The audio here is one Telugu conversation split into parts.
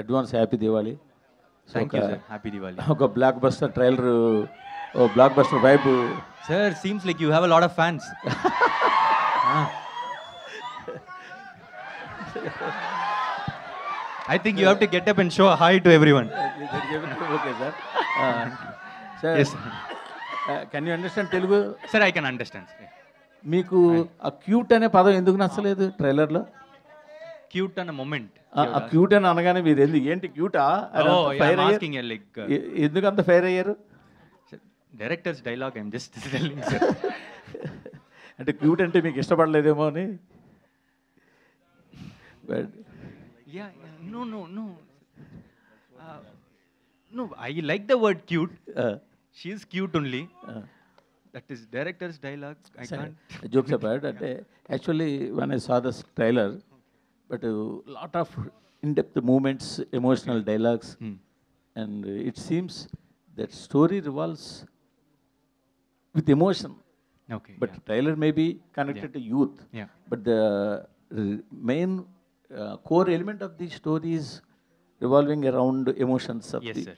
Advance happy Diwali. Thank you, sir. Happy Diwali. ఒక బ్లాక్ బస్టర్ ట్రైలర్, ఓ blockbuster vibe. Sir, seems like you have a lot of fans. Ah. I think you have to get up and show hi to everyone. Okay sir. Sir Yes, sir. Can you understand Telugu? Sir, I can understand. Yeah. మీకు ఆ క్యూట్ అనే పదం ఎందుకు నచ్చలేదు ట్రైలర్లో? Cute and a moment. ఆ క్యూట్ అని అనగానే మీరు ఏంటి క్యూటా Oh, yeah, I'm asking you like ఎందుకు అంత ఫైర్ అయ్యారు? sir, director's dialogue. I'm just telling, sir. అంటే క్యూట్ అంటే మీకు ఇష్టపడలేదేమో అని. But Yeah, yeah. No. No, I like the word cute. She is cute only. That is director's dialogue. I can't. Jokes apart, అంటే actually when I saw this trailer, but lot of in depth moments, emotional dialogues, and it seems that story revolves with emotion. Okay. But trailer may be connected to youth. Yeah. But the main core element of the story is revolving around emotions of Yes, the sir.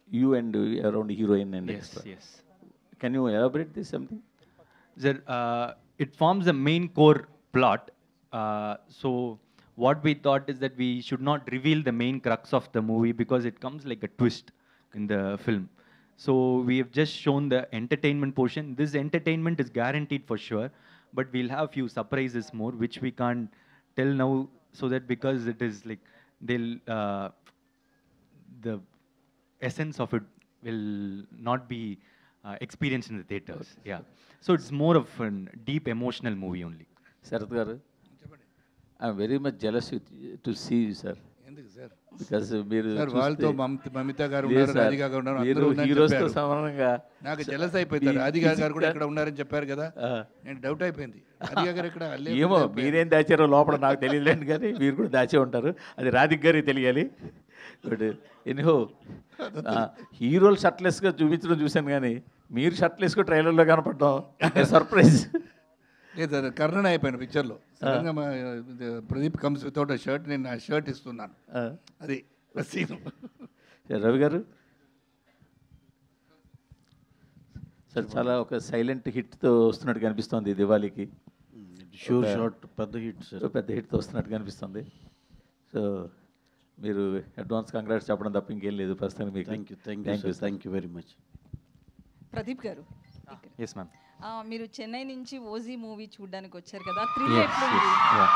you and around heroine and Yes, extra. yes. Can you elaborate this something? Sir, it forms the main core plot. So what we thought is that we should not reveal the main crux of the movie because it comes like a twist in the film. So we have just shown the entertainment portion. This entertainment is guaranteed for sure, but we'll have few surprises more which we can't tell now, so that because it is like they'll the essence of it will not be experienced in the theaters. Yeah. So it's more of a deep emotional movie only. Sarath garu, I am very much jealous to see you, sir. ఎందుకు సార్? Because మీరు సార్ వాళ్ళతో మమితా గారు లేదు ఉన్నారు, సార్, రాధికా గారు ఉన్నారు, మీరు అందరూ ఉన్నారని హీరోస్తో చెప్పారు. సమానంగా నాకు జలస్ అయిపోయింది. రాధికా గారు కూడా ఇక్కడ ఉన్నారని చెప్పారు కదా, నేను డౌట్ అయిపోయింది. రాధికా గారు ఇక్కడ ఏమో మీరేం దాచారో లోపల నాకు తెలియలేండి, కానీ మీరు కూడా దాచే ఉంటారు. అది రాధిక్ గారికి తెలియాలి. బట్ ఎనిహో హీరోలు షర్ట్లెస్గా చూపించడం చూశాను, కానీ మీరు షర్ట్లెస్గా ట్రైలర్లో కనపడడం సర్ప్రైజ్. లేదు, అది కర్ణన్ అయిపోయాను పిక్చర్లో. సడన్గా ప్రదీప్ కమ్స్ వితౌట్ అ షర్ట్, నేను ఆ షర్ట్ ఇస్తున్నాను. అది సీన్. రవి గారు సార్, చాలా ఒక సైలెంట్ హిట్తో వస్తున్నట్టు కనిపిస్తుంది దివాళీకి. షూర్ షాట్ పెద్ద హిట్ సార్, పెద్ద హిట్తో వస్తున్నట్టు కనిపిస్తుంది. సో మీరు అడ్వాన్స్ కంగ్రాట్స్ చెప్పడం తప్ప ఇంకేం లేదు ప్రస్తుతానికి మీకు. Thank you very much. Pradeep గారు, Yes, ma'am. మీరు చెన్నై నుంచి ఓజీ మూవీ చూడడానికి వచ్చారు కదా, Yes, yes. Yeah.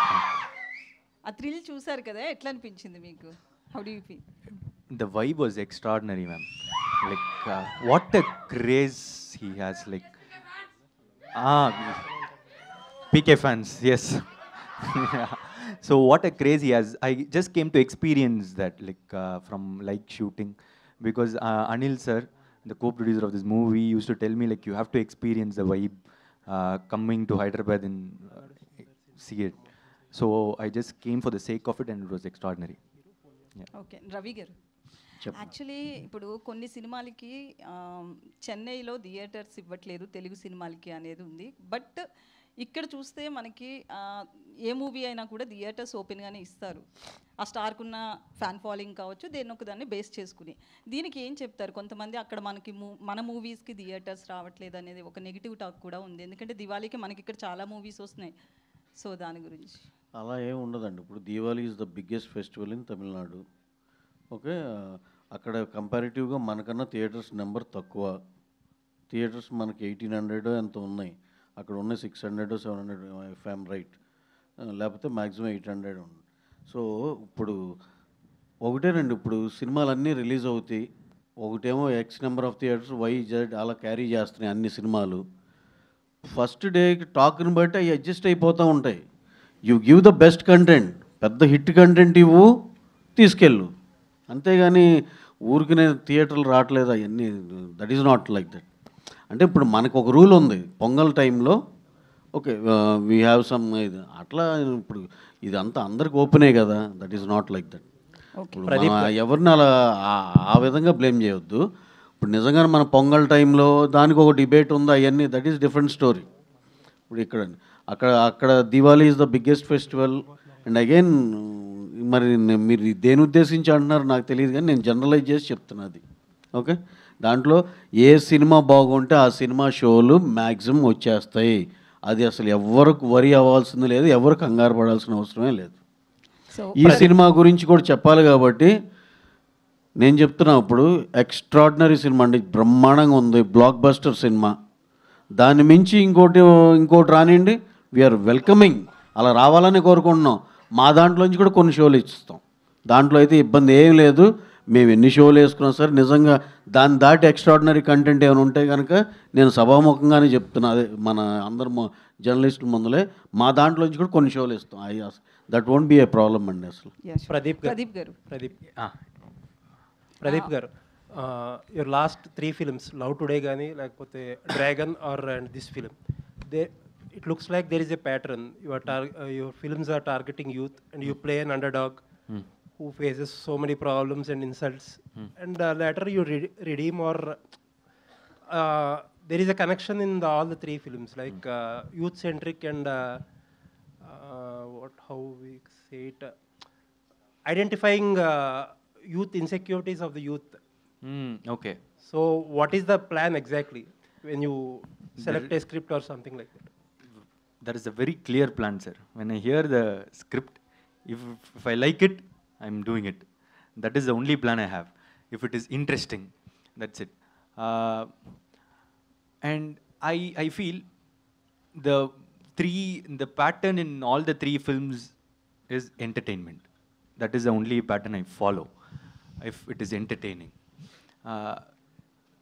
ఆ థ్రిల్ చూసారు కదా, ఎట్లా అనిపించింది మీకు? How do you feel? The vibe was extraordinary, ma'am. Like, what a craze he has. Like, PK fans, yes. So what a craze he has. I just came to experience that, like, from like shooting, because Anil sir, the co-producer of this movie, used to tell me like you have to experience the vibe coming to Hyderabad and see it. So I just came for the sake of it, and it was extraordinary. Okay, Ravi గారు, యాక్చువల్లీ ఇప్పుడు కొన్ని సినిమాలకి చెన్నైలో థియేటర్స్ ఇవ్వట్లేదు తెలుగు సినిమాలకి అనేది ఉంది. బట్ ఇక్కడ చూస్తే మనకి ఏ మూవీ అయినా కూడా థియేటర్స్ ఓపెన్గానే ఇస్తారు. ఆ స్టార్కున్న ఫ్యాన్ ఫాలోయింగ్ కావచ్చు, దేని ఒక దాన్ని బేస్ చేసుకుని. దీనికి ఏం చెప్తారు? కొంతమంది అక్కడ మనకి మన మూవీస్కి థియేటర్స్ రావట్లేదు అనేది ఒక నెగిటివ్ టాక్ కూడా ఉంది, ఎందుకంటే దివాళీకి మనకి ఇక్కడ చాలా మూవీస్ వస్తున్నాయి. సో దాని గురించి. అలా ఏం ఉండదండి. ఇప్పుడు Diwali is the biggest festival in Tamil Nadu. Okay, అక్కడ కంపారిటివ్గా మనకన్నా థియేటర్స్ నెంబర్ తక్కువ. థియేటర్స్ మనకి 1800 ఎంత ఉన్నాయి, అక్కడ ఉన్నాయి 600 700 ఇఫ్ ఐఎమ్ రైట్, లేకపోతే మ్యాక్సిమం 800 ఉంది. సో ఇప్పుడు ఒకటేనండి, ఇప్పుడు సినిమాలన్నీ రిలీజ్ అవుతాయి. ఒకటేమో X number of theatres, YZ అలా క్యారీ చేస్తున్నాయి అన్ని సినిమాలు. ఫస్ట్ డేకి టాక్ని బట్టి అవి అడ్జస్ట్ అయిపోతూ ఉంటాయి. You give the best content, పెద్ద హిట్ కంటెంట్ ఇవ్వు, తీసుకెళ్ళు. అంతేగాని ఊరికినే థియేటర్లు రావట్లేదు అవన్నీ, that is not like that. అంటే ఇప్పుడు మనకు ఒక రూల్ ఉంది, పొంగల్ టైంలో ఓకే వీ హ్యావ్ సమ్ ఇది అట్లా. ఇప్పుడు ఇదంతా అందరికి ఓపెనే కదా, that is not like that. ఇప్పుడు ఎవరిని అలా ఆ విధంగా బ్లేమ్ చేయొద్దు. ఇప్పుడు నిజంగానే మన పొంగల్ టైంలో దానికి ఒక డిబేట్ ఉంది, అవన్నీ దట్ ఈస్ డిఫరెంట్ స్టోరీ. ఇప్పుడు ఇక్కడ అక్కడ Diwali is the biggest festival and again మరి మీరు దేని ఉద్దేశించి అంటున్నారు నాకు తెలియదు, కానీ నేను జనరలైజ్ చేసి చెప్తున్నది. ఓకే, దాంట్లో ఏ సినిమా బాగుంటే ఆ సినిమా షోలు మ్యాక్సిమం వచ్చేస్తాయి. అది అసలు ఎవరికి వరి అవ్వాల్సింది లేదు, ఎవరు కంగారు పడాల్సిన అవసరమే లేదు. ఈ సినిమా గురించి కూడా చెప్పాలి కాబట్టి నేను చెప్తున్నా. ఇప్పుడు ఎక్స్ట్రాడినరీ సినిమా అండి, బ్రహ్మాండంగా ఉంది, బ్లాక్ బస్టర్ సినిమా. దాన్ని మించి ఇంకోటి రానివ్వండి, వీఆర్ వెల్కమింగ్, అలా రావాలని కోరుకుంటున్నాం. మా దాంట్లోంచి కూడా కొన్ని షోలు ఇస్తాం, దాంట్లో అయితే ఇబ్బంది ఏం లేదు. మేము ఎన్ని షోలు వేసుకున్నా సరే నిజంగా దాన్ని దాటి ఎక్స్ట్రాడినరీ కంటెంట్ ఏమైనా ఉంటే కనుక నేను సభాముఖంగానే చెప్తున్నా, అదే మన అందరు జర్నలిస్టుల ముందులే మా దాంట్లోంచి కూడా కొన్ని షోలు ఇస్తాం. That won't be a problem అండి అసలు. Pradeep garu, your last 3 films, Love Today కానీ లేకపోతే Dragon or and this film, it looks like there is a pattern. Your films are targeting youth and you play an underdog who faces so many problems and insults, and later you redeem, or there is a connection in all the 3 films, like youth centric and how we say it, identifying youth insecurities of the youth. Okay. So what is the plan exactly when you select a script or something like that? There is a very clear plan, sir. When I hear the script, if I like it, I'm doing it. That is the only plan I have. If it is interesting, that's it. And I feel the pattern in all the 3 films is entertainment. That is the only pattern I follow, if it is entertaining.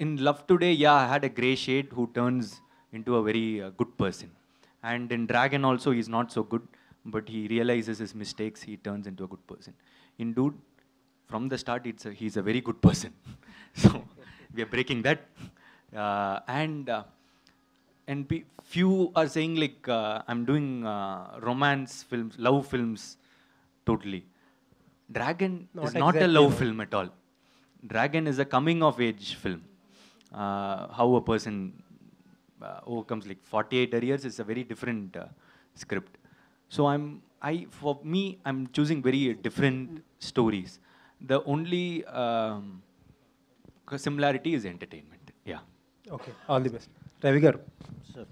In Love Today, yeah, I had a grey shade who turns into a very good person. And in Dragon also, he's not so good, but he realizes his mistakes, he turns into a good person. In Dude, from the start, he's a very good person. So, we are breaking that. And few are saying like, I'm doing romance films, love films, totally. Dragon is not a love film at all. Dragon is a coming of age film. How a person overcomes like 48 years is a very different script. So for me, I'm choosing very different stories. The only similarity is entertainment. Yeah. Okay, all the best. Ravi garu. Sir.